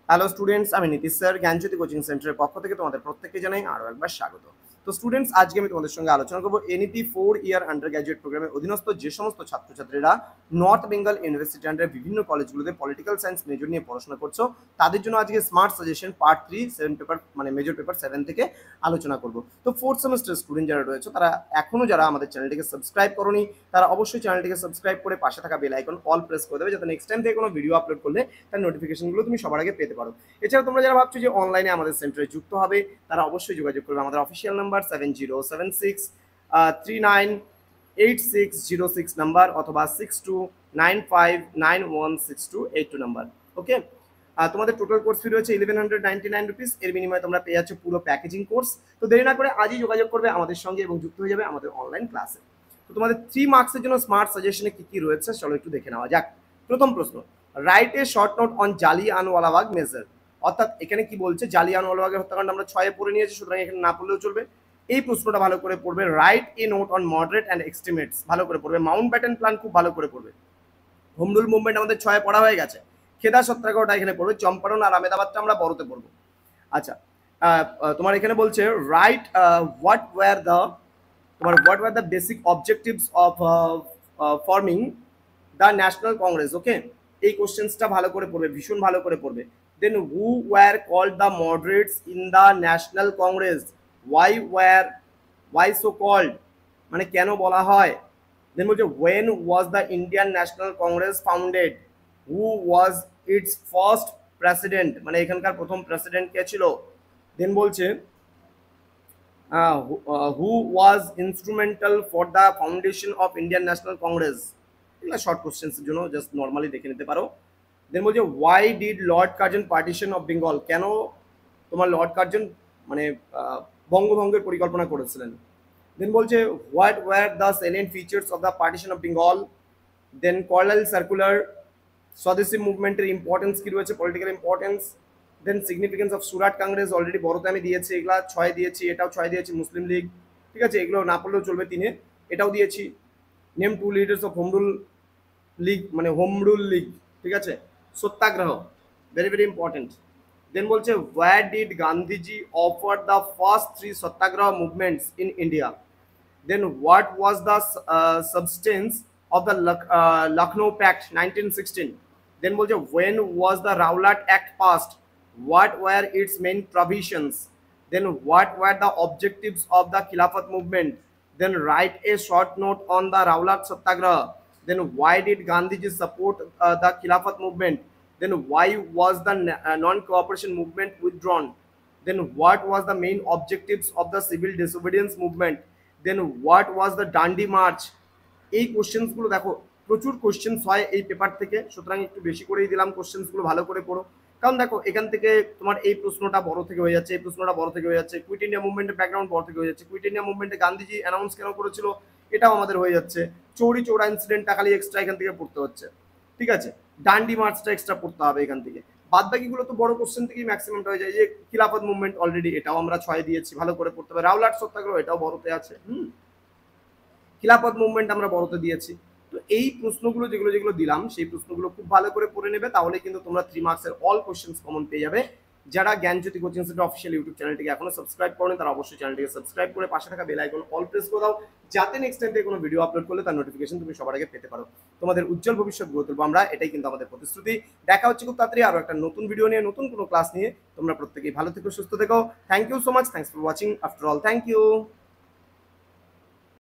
Hello students, আমি Nitish sir জ্ঞানজ্যোতি coaching সেন্টারের পক্ষ থেকে তোমাদের প্রত্যেককে জানাই আরও একবার স্বাগত। তো স্টুডেন্টস, আজকে আমি তোমাদের সঙ্গে আলোচনা করবো এনইপি 4 ইয়ার আন্ডার গ্র্যাজুয়েট প্রোগ্রামের অধীনস্থ যে সমস্ত ছাত্রছাত্রীরা নর্থ বেঙ্গল ইউনিভার্সিটি আন্ডারে বিভিন্ন কলেজগুলোতে পলিটিক্যাল সায়েন্স মেজর নিয়ে পড়াশোনা করছো, তাদের জন্য আজকে স্মার্ট সাজেশন পার্ট 3 7 পেপার মানে মেজর পেপার 7 থেকে আলোচনা করবো। তো ফোর্থ সেমিস্টার স্টুডেন্ট যারা রয়েছে তারা এখনো যারা আমাদের চ্যানেলটিকে সাবস্ক্রাইব করোনি, তারা অবশ্যই চ্যানেলটিকে সাবস্ক্রাইব করে পাশে থাকা বেল আইকন অল প্রেস করে দেবে, যাতে নেক্সট টাইম থেকে কোনো ভিডিও আপলোড করলে তার নোটিফিকেশনগুলো তুমি সবার আগে পেতে পারো। এছাড়া তোমরা যারা ভাবছো যে অনলাইনে আমাদের সেন্টারে যুক্ত হবে, তারা অবশ্যই যোগাযোগ করবে আমাদের অফিসিয়াল নাম্বার 7076398606 নাম্বার অথবা 6295916282 নাম্বার। ওকে, তোমাদের টোটাল কোর্স ফি রয়েছে 1199 রুপিস। এর বিনিময়ে তোমরা পেয়ে যাচ্ছ পুরো প্যাকেজিং কোর্স। তো দেরি না করে আজই যোগাযোগ করবে আমাদের সঙ্গে এবং যুক্ত হয়ে যাবে আমাদের অনলাইন ক্লাসে। তো তোমাদের 3 মার্কসের জন্য স্মার্ট সাজেশনে কি কি রয়েছে চলো একটু দেখে নেওয়া যাক। প্রথম প্রশ্ন, write a short note on Jallianwala Bagh major. অর্থাৎ এখানে কি বলছে, জালিয়ানওয়ালাবাগের হত্যাকাণ্ড আমরা 6-এ পড়ে নিয়েছি, সুতরাং এখানে না পড়লেও চলবে। এই প্রশ্নটা ভালো করে পড়বে। Write a note on moderate and extremists, ভালো করে পড়বে। মাউন্ট ব্যাটেন প্ল্যান খুব ভালো করে পড়বে। হোম রুল মুভমেন্ট আমাদের 6-এ পড়া হয়ে গেছে। খেদা সত্যাগ্রহটা এখানে পড়বে। চম্পারণ আর আহমেদাবাদটা আমরা বড়তে পড়বো। আচ্ছা, তোমার এখানে বলছে right what were the basic objectives of forming the National Congress. Okay, এই কোশ্চেন্সটা ভালো করে পড়বে, ভীষণ ভালো করে পড়বে। Then who were called the moderates in the National Congress, why so called, মানে কেন বলা হয়। দেন বলছে when was the Indian National Congress founded, who was its first president, মানে এখানকার প্রথম প্রেসিডেন্ট কে ছিল। দেন বলছে who was instrumental for the foundation of Indian National Congress. এগুলো শর্ট কোশ্চেন্সের জন্য জাস্ট নর্মালি দেখে নিতে পারো। দেন বলছে why did Lord Curzon partition of Bengal, কেন তোমার লর্ড কার্জন মানে বঙ্গভঙ্গের পরিকল্পনা করেছিলেন। দেন বলছে what were the salient features of the partition of Bengal. Then Carlyle circular, Swadeshi মুভমেন্টের ইম্পর্টেন্স কি রয়েছে, political importance. Then significance of Surat Congress, already বড়তে আমি দিয়েছি, এগুলা 6 দিয়েছি, এটাও 6 দিয়েছি। মুসলিম লীগ, ঠিক আছে, এগুলো না পড়লেও চলবে 3-এ, এটাও দিয়েছি। Name 2 leaders of home rule league, মানে হোম রুল লীগ, ঠিক আছে। Satyagraha, very very important. Then বলছে what did Gandhiji offer the first 3 satyagraha movements in India. Then what was the substance of the Lucknow Pact 1916? Then বলছে when was the Rowlatt Act passed? What were its main provisions? Then what were the objectives of the Khilafat movement? Then write a short note on the Rowlatt Satyagraha. Then why did Gandhiji support the Khilafat movement? Then why was the non-cooperation movement withdrawn? Then what was the main objectives of the civil disobedience movement? Then what was the Dandi march. এই কোশ্চেন্সগুলো দেখো প্রচুর questions হয় এই paper থেকে, সুতরাং একটু বেশি করেই দিলাম। কোশ্চেন্সগুলো ভালো করে পড়ো, কারণ দেখো এখান থেকে তোমার এই প্রশ্নটা বড় থেকে হয়ে যাচ্ছে, এই প্রশ্নটা বড় থেকে হয়ে যাচ্ছে। কুইট ইন্ডিয়া মুভমেন্টের ব্যাকগ্রাউন্ড বড় থেকে হয়ে যাচ্ছে। কুইট ইন্ডিয়া মুভমেন্টে গান্ধীজি অ্যানাউন্স কেন করেছিল, এটাও আমাদের হয়ে যাচ্ছে। চৌরি চৌরা ইনসিডেন্টটা খালি এক্সট্রা এখান থেকে পড়তে হচ্ছে, ঠিক আছে। ডান্ডি মার্চটা এক্সট্রা পড়তে হবে এখান থেকে। বাদ বাকিগুলো তো বড় কোশ্চেন থেকেই ম্যাক্সিমামটা হয়ে যায়। যে খিলাফত মুভমেন্ট অলরেডি এটাও আমরা 6 দিয়েছি, ভালো করে পড়তে হবে। রাওলাট সত্যাগ্রহ এটাও বড়তে আছে। খিলাফত মুভমেন্ট আমরা বড়তে দিয়েছি। তো এই প্রশ্নগুলো যেগুলো যেগুলো দিলাম সেই প্রশ্নগুলো খুব ভালো করে পড়ে নেবে, তাহলে কিন্তু তোমরা 3 মার্কসের অল কোশ্চেন্স কমন পেয়ে যাবে। যারা জ্ঞানজ্যোতি কোচিং সেন্টার অফিসিয়াল ইউটিউব চ্যানেলটিকে এখনো সাবস্ক্রাইব করেন, তারা অবশ্যই চ্যানেলটিকে সাবস্ক্রাইব করে পাশে থাকা বেল আইকন অল প্রেস করে দাও, যাতে নেক্সট টাইম থেকে কোনো ভিডিও আপলোড করলে তার নোটিফিকেশন তুমি সবার আগে পেতে পারো। তোমাদের উজ্জ্বল ভবিষ্যৎ গড়ে তুলবো আমরা, এটাই কিন্তু আমাদের প্রতিশ্রুতি। দেখা হচ্ছে খুব তাড়াতাড়ি আরো একটা নতুন ভিডিও নিয়ে, নতুন কোনো ক্লাস নিয়ে। তোমরা প্রত্যেকেই ভালো থেকো, সুস্থ থেকো। Thank you so much, thanks for watching after all, thank you.